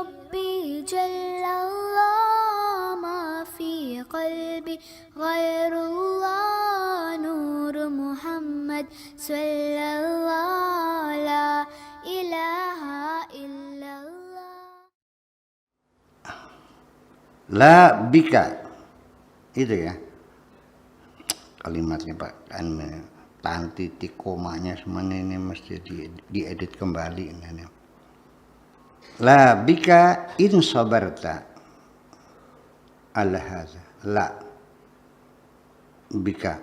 ربي جل الله ما في قلبي غير الله نور محمد صلى الله لا إله إلا الله. La bika itu ya kalimatnya Pak, tahan titik komanya semuanya ini mesti diedit kembali ini. La bika in sabarta ala hadza. La bika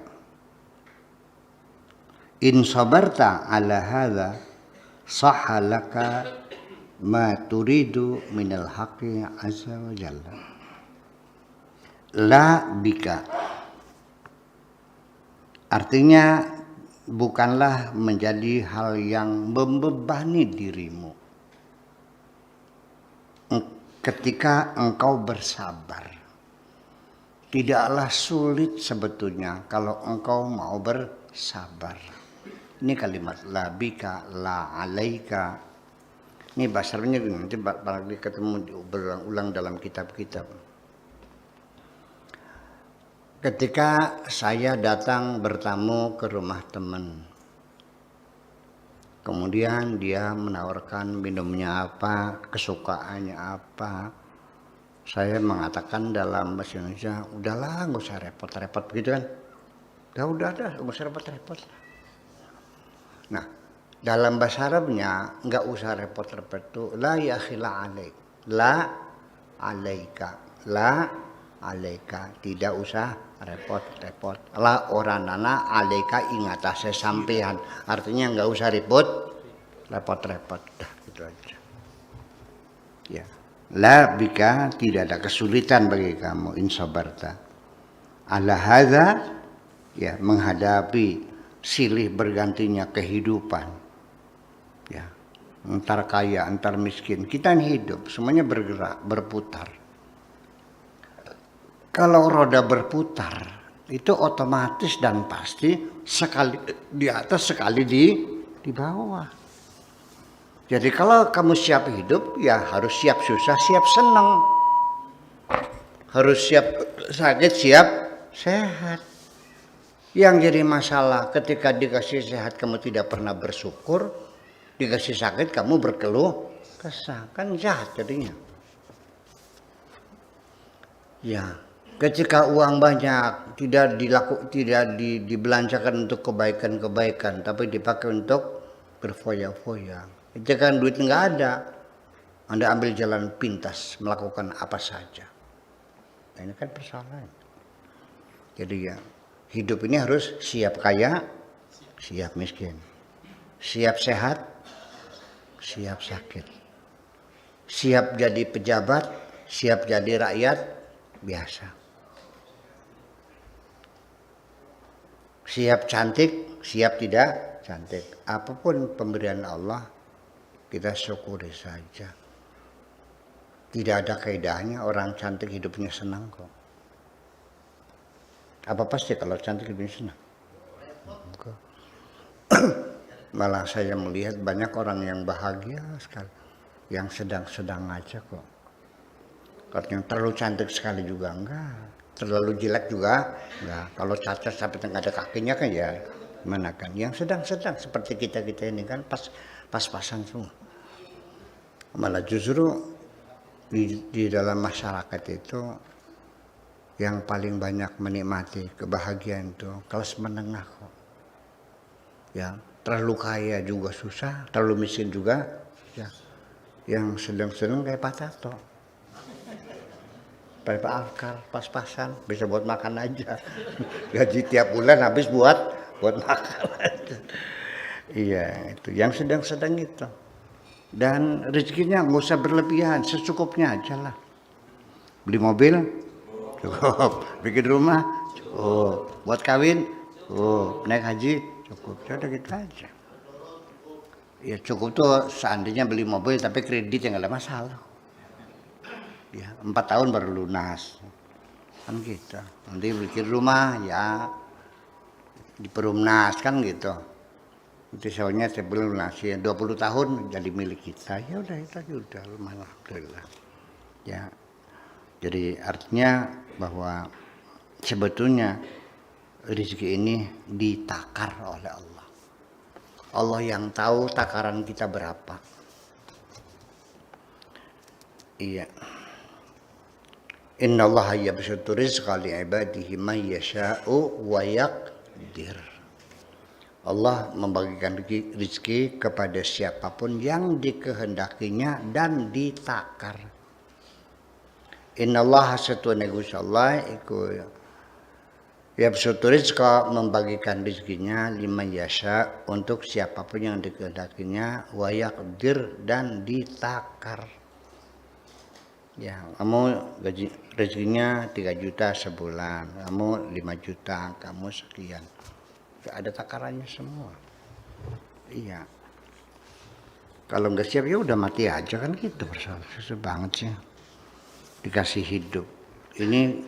in sabarta ala hadza sahha laka ma turidu minal haqqi azza wa jalla. La bika artinya bukanlah menjadi hal yang membebani dirimu ketika engkau bersabar. Tidaklah sulit sebetulnya kalau engkau mau bersabar. Ini kalimat la bika, la alaika. Ini bahasanya nanti barangkali ketemu berulang-ulang dalam kitab-kitab. Ketika saya datang bertamu ke rumah teman, kemudian dia menawarkan minumnya apa, kesukaannya apa, saya mengatakan dalam bahasa Indonesia, udahlah nggak usah repot-repot begitu kan, udah nggak usah repot-repot. Nah, dalam bahasa Arabnya nggak usah repot-repot itu la yakhila alaik, la alaika, la alaika, tidak usah repot-repot. La oranana alaika ingata sesampean. Artinya nggak usah repot-repot. Dah gitu aja. Ya. La bika, tidak ada kesulitan bagi kamu insabarta. Ala hadza, ya, menghadapi silih bergantinya kehidupan. Ya. Entar kaya, entar miskin. Kita ini hidup, semuanya bergerak, berputar. Kalau roda berputar, itu otomatis dan pasti sekali di atas, sekali di bawah. Jadi kalau kamu siap hidup, ya harus siap susah, siap senang. Harus siap sakit, siap sehat. Yang jadi masalah ketika dikasih sehat kamu tidak pernah bersyukur, dikasih sakit kamu berkeluh kesah, kan jahat jadinya. Ya. Ketika uang banyak tidak dibelanjakan untuk kebaikan-kebaikan, tapi dipakai untuk berfoya-foya. Ketika duit nggak ada, Anda ambil jalan pintas melakukan apa saja. Nah, ini kan persoalan. Jadi ya hidup ini harus siap kaya, siap miskin, siap sehat, siap sakit, siap jadi pejabat, siap jadi rakyat biasa. Siap cantik, siap tidak cantik. Apapun pemberian Allah, kita syukuri saja. Tidak ada kaidahnya orang cantik hidupnya senang kok. Apa pasti kalau cantik hidupnya senang? Malah saya melihat banyak orang yang bahagia sekali. Yang sedang-sedang aja kok. Kalau yang terlalu cantik sekali juga enggak. Terlalu jelek juga enggak. Kalau cacat sampai nggak ada kakinya kan ya gimana kan. Yang sedang-sedang seperti kita ini kan pas-pasan semua. Malah justru di dalam masyarakat itu yang paling banyak menikmati kebahagiaan itu kelas menengah kok. Ya, terlalu kaya juga susah, terlalu miskin juga ya. Yang sedang-sedang kayak Pak Tato. Pak Alkar pas-pasan, bisa buat makan aja. Gaji tiap bulan habis buat makan aja. Iya, itu yang sedang-sedang itu. Dan rezekinya nggak usah berlebihan, secukupnya aja lah. Beli mobil, cukup. Bikin rumah, cukup. Buat kawin, cukup. Naik haji, cukup. Udah gitu aja. Ya cukup tuh seandainya beli mobil tapi kredit yang nggak ada masalah. Ya 4 tahun baru lunas. Kan gitu. Nanti bikin rumah ya di perumnas kan gitu. Itu soalnya sebelum lunasi 20 tahun jadi milik kita. Ya udah itu aja udah lumayan, alhamdulillah. Ya. Jadi artinya bahwa sebetulnya rezeki ini ditakar oleh Allah. Allah yang tahu takaran kita berapa. Iya. Innallaha yabsutu rizqa li ibadihi man yasha'u wa yaqdir. Allah membagikan rezeki kepada siapapun yang dikehendakinya dan ditakar. Innallaha satuna Gusti Allah iku yabsutu rizqa membagikan rezekinya liman yasha untuk siapapun yang dikehendakinya wa yaqdir dan ditakar. Ya, kamu gaji rezekinya 3 juta sebulan, kamu 5 juta, kamu sekian. Ada takarannya semua. Iya. Kalau nggak siap ya udah mati aja kan gitu. Susah banget sih. Dikasih hidup. Ini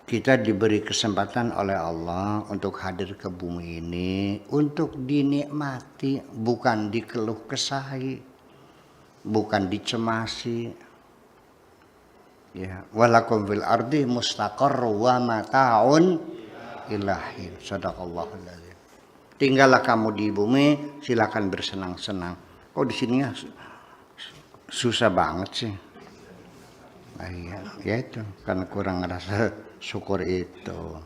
kita diberi kesempatan oleh Allah untuk hadir ke bumi ini untuk dinikmati, bukan dikeluh kesahi, bukan dicemasi. Ya, walakum fil ardi mustaqarr wa mata'un ilahin. Sadaqallahul adzim. Tinggallah kamu di bumi, silakan bersenang-senang. Kok di sini susah banget sih. Iya, ya itu karena kurang rasa syukur itu.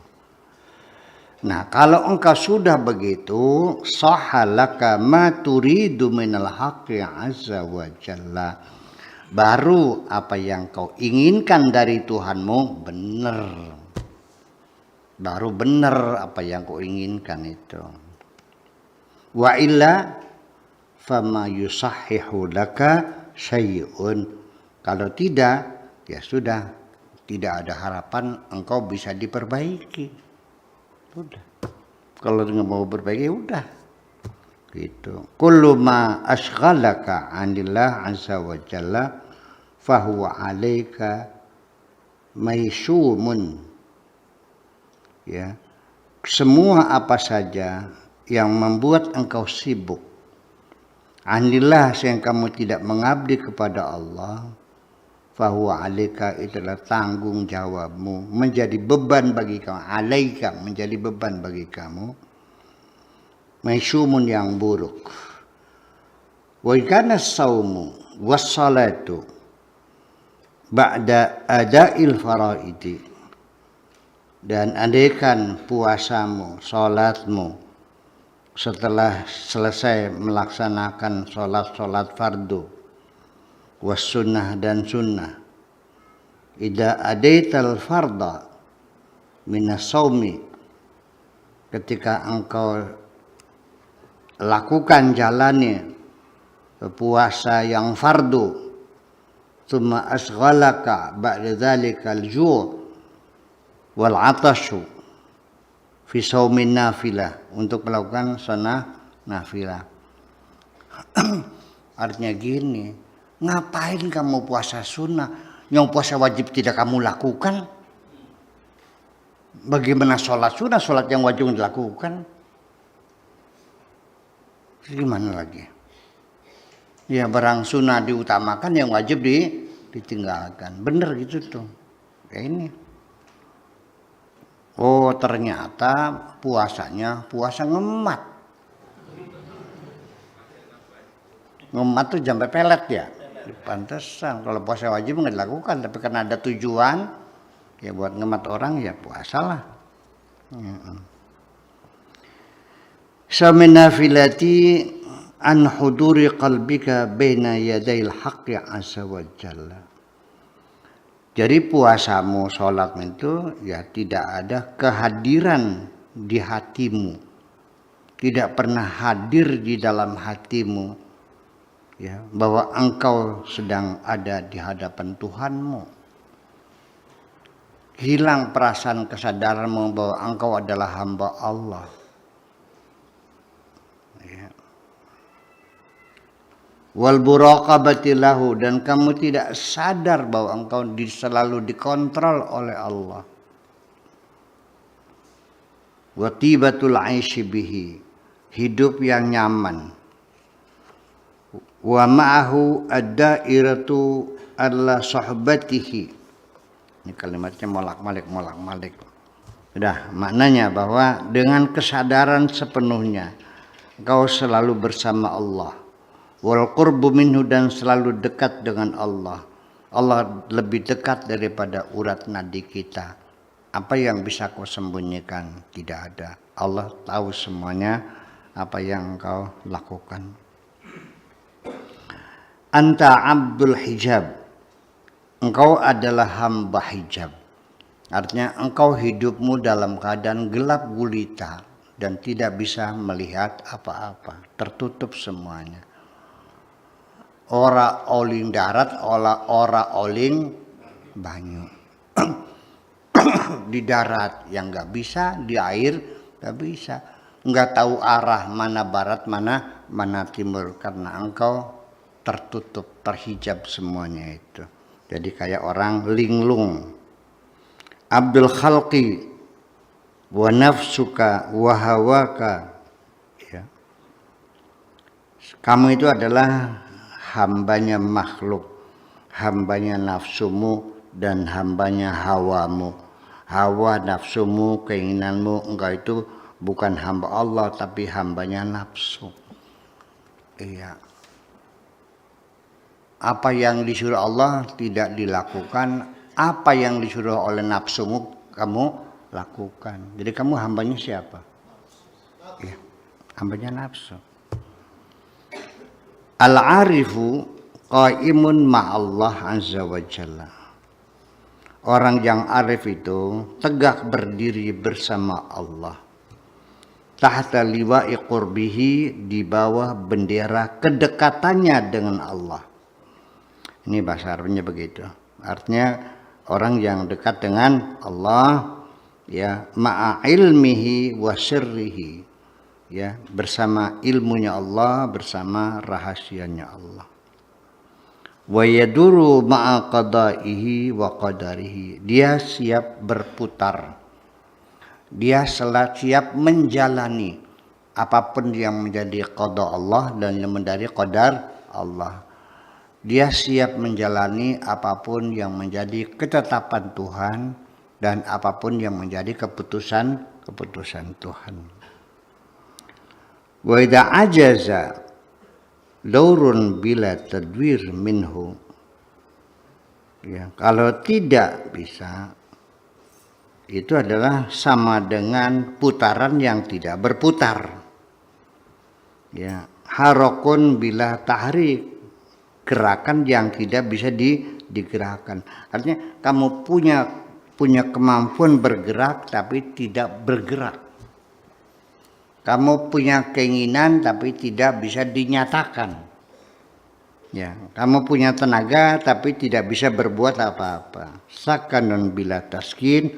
Nah, kalau engkau sudah begitu, sahalaka ma turidu minal haqqi azza wa jalla. Baru apa yang kau inginkan dari Tuhanmu benar. Baru benar apa yang kau inginkan itu. Wa illa fama yusahhihu laka syai'un. Kalau tidak, ya sudah, tidak ada harapan engkau bisa diperbaiki. Udah. Kalau nggak mau perbaiki, udah. Gitu. Kullu ma ashghalaka 'anillah 'azza wa jalla fahuwa 'alaika maishumun. Ya. Semua apa saja yang membuat engkau sibuk 'anillah, yang kamu tidak mengabdi kepada Allah, fahuwa 'alaika, itulah tanggung jawabmu, menjadi beban bagi kamu. 'Alaika menjadi beban bagi kamu. Maishumun yang buruk. Wa kana saumu was-salatu ba'da ada'il faraidi. Dan andaikan puasamu, salatmu setelah selesai melaksanakan salat-salat fardu, was sunnah dan sunnah, idza adaital farda minas saumi, ketika engkau lakukan jalani puasa yang fardu, tsumma asghalaka ba'da dzalika al-ju' wal 'atashu fi saumin nafilah, untuk melakukan sunnah nafilah. Artinya gini, ngapain kamu puasa sunnah? Yang puasa wajib tidak kamu lakukan? Bagaimana sholat sunnah, sholat yang wajib dilakukan? Gimana lagi? Ya barang sunnah diutamakan, yang wajib ditinggalkan. Bener gitu tuh. Kayak ini. Oh ternyata puasanya puasa ngemat. Ngemat tuh sampai pelet ya. Pantesan kalau puasa wajib nggak dilakukan, tapi karena ada tujuan ya buat ngemat orang ya puasalah. Saminafilati an huduri qalbika baina yadayil haqqi azza wa jalla. Jadi puasamu, sholat itu ya tidak ada kehadiran di hatimu. Tidak pernah hadir di dalam hatimu. Ya, bahwa engkau sedang ada di hadapan Tuhanmu. Hilang perasaan kesadaranmu bahwa engkau adalah hamba Allah. Wal buraqabati lahu, dan kamu tidak sadar bahwa engkau selalu dikontrol oleh Allah. Wa tibatul 'aisy bihi, hidup yang nyaman. Wa ma'ahu ad-dairatu alla sohbatihi. Ini kalimatnya molak-malik. Sudah, maknanya bahwa dengan kesadaran sepenuhnya engkau selalu bersama Allah. Wal qurbu minhu, dan selalu dekat dengan Allah. Allah lebih dekat daripada urat nadi kita. Apa yang bisa kau sembunyikan? Tidak ada. Allah tahu semuanya apa yang engkau lakukan. Anta abdul hijab. Engkau adalah hamba hijab. Artinya engkau hidupmu dalam keadaan gelap gulita dan tidak bisa melihat apa-apa. Tertutup semuanya. Ora oling darat, ora oling banyu. Di darat yang nggak bisa, di air nggak bisa. Nggak tahu arah mana barat, mana timur, karena engkau tertutup, terhijab semuanya itu. Jadi kayak orang linglung. Abdul khalqi wa nafsuka wa hawaka. Ya. Kamu itu adalah hambanya makhluk, hambanya nafsumu dan hambanya hawamu. Hawa, nafsumu, keinginanmu, engkau itu bukan hamba Allah tapi hambanya nafsu. Iya. Apa yang disuruh Allah tidak dilakukan, apa yang disuruh oleh nafsumu kamu lakukan. Jadi kamu hambanya siapa? Ya, hambanya nafsu. Al-arifu qaimun ma'allah azza wa jalla. Orang yang arif itu tegak berdiri bersama Allah. Tahta liwa'i qurbihi, di bawah bendera kedekatannya dengan Allah. Ini bahasa Arabnya begitu. Artinya orang yang dekat dengan Allah, ya, ma'a ilmihi wa sirrihi, ya, bersama ilmunya Allah, bersama rahasianya Allah. Wa yaduru ma'a qada'ihi wa qadarihi. Dia siap berputar. Dia siap menjalani apapun yang menjadi qada Allah dan yang menjadi qadar Allah. Dia siap menjalani apapun yang menjadi ketetapan Tuhan dan apapun yang menjadi keputusan Tuhan. Wa idza ajaza daurun bila tadwir minhu. Ya, kalau tidak bisa, itu adalah sama dengan putaran yang tidak berputar. Ya, harokun bila tahrik, gerakan yang tidak bisa digerakkan. Artinya kamu punya kemampuan bergerak tapi tidak bergerak. Kamu punya keinginan tapi tidak bisa dinyatakan. Ya, kamu punya tenaga tapi tidak bisa berbuat apa-apa. Sakanun bila taskin,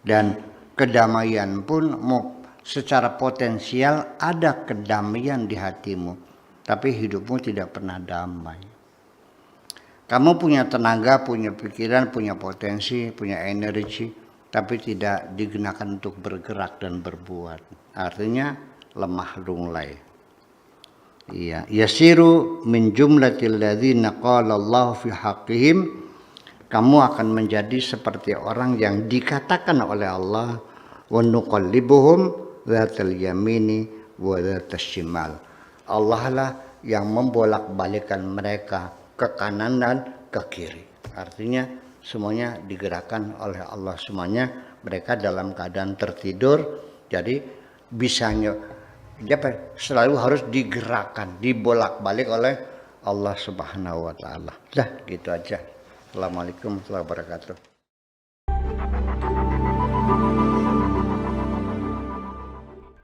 dan kedamaian pun secara potensial ada kedamaian di hatimu, tapi hidupmu tidak pernah damai. Kamu punya tenaga, punya pikiran, punya potensi, punya energi, tapi tidak digunakan untuk bergerak dan berbuat. Artinya lemah lunglai. Iya, yasiru min jumlatil ladzina qala Allah fi haqqihim. Kamu akan menjadi seperti orang yang dikatakan oleh Allah, wa nuqallibuhum dzatal yamini wa dzatas shimal. Allah lah yang membolak-balikan mereka ke kanan dan ke kiri. Artinya semuanya digerakkan oleh Allah, semuanya mereka dalam keadaan tertidur. Jadi bisanya selalu harus digerakkan, dibolak-balik oleh Allah Subhanahu wa taala. Dah, gitu aja. Assalamualaikum warahmatullahi wabarakatuh.